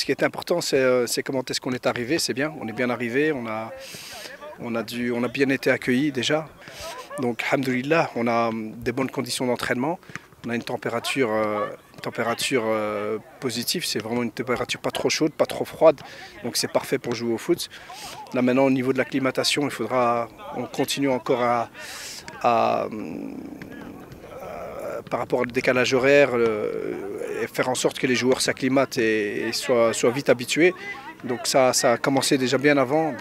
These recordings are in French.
qui est important, c'est comment est-ce qu'on est arrivé. C'est bien, on est bien arrivé, on a bien été accueillis déjà. Donc, alhamdoulilah, on a des bonnes conditions d'entraînement. On a une température positive, c'est vraiment une température pas trop chaude, pas trop froide. Donc c'est parfait pour jouer au foot. Là maintenant, au niveau de l'acclimatation, on continue encore par rapport au décalage horaire, et faire en sorte que les joueurs s'acclimatent et soient vite habitués. Donc ça a commencé déjà bien avant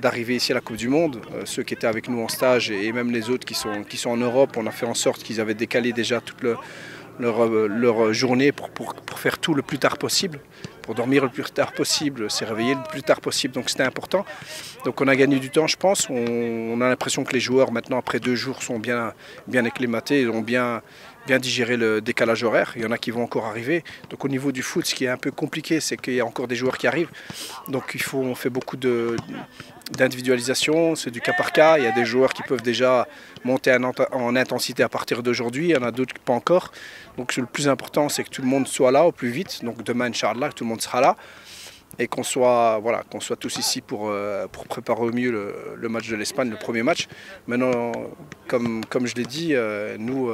d'arriver ici à la Coupe du Monde. Ceux qui étaient avec nous en stage et même les autres qui sont en Europe, on a fait en sorte qu'ils avaient décalé déjà toute leur journée pour faire tout le plus tard possible, pour dormir le plus tard possible, se réveiller le plus tard possible, donc c'était important. Donc on a gagné du temps, je pense. On a l'impression que les joueurs maintenant, après 2 jours, sont bien acclimatés, ont bien digéré le décalage horaire. Il y en a qui vont encore arriver. Donc au niveau du foot, ce qui est un peu compliqué, c'est qu'il y a encore des joueurs qui arrivent. Donc on fait beaucoup d'individualisation, c'est du cas par cas. Il y a des joueurs qui peuvent déjà monter en intensité à partir d'aujourd'hui, il y en a d'autres pas encore. Donc le plus important, c'est que tout le monde soit là au plus vite. Donc demain, Inch'Allah, tout le monde sera là. Et qu'on soit tous ici pour préparer au mieux le match de l'Espagne, le premier match. Maintenant, comme je l'ai dit, nous,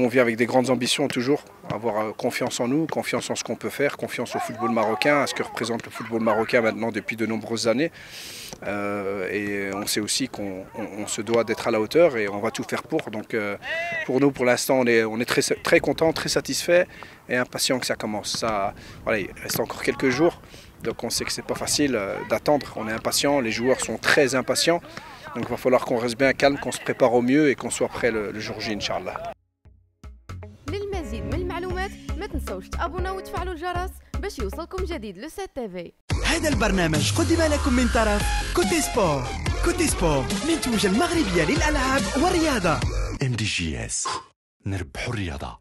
on vient avec des grandes ambitions toujours, avoir confiance en nous, confiance en ce qu'on peut faire, confiance au football marocain, à ce que représente le football marocain maintenant depuis de nombreuses années. Et on sait aussi qu'on se doit d'être à la hauteur et on va tout faire pour. Donc pour nous, pour l'instant, on est très, très contents, très satisfaits et impatients que ça commence. Voilà, il reste encore quelques jours, donc on sait que c'est pas facile d'attendre. On est impatients, les joueurs sont très impatients. Donc il va falloir qu'on reste bien calme, qu'on se prépare au mieux et qu'on soit prêt le jour J, Inch'Allah. للمزيد من المعلومات ما تنسوش تابوناو وتفعلوا الجرس باش يوصلكم جديد لو سات تيفي. هذا البرنامج قدم لكم من طرف كوتي سبور. كوتي سبور منتوجة المغربية للألعاب والرياضة. MDGS نربحوا الرياضة.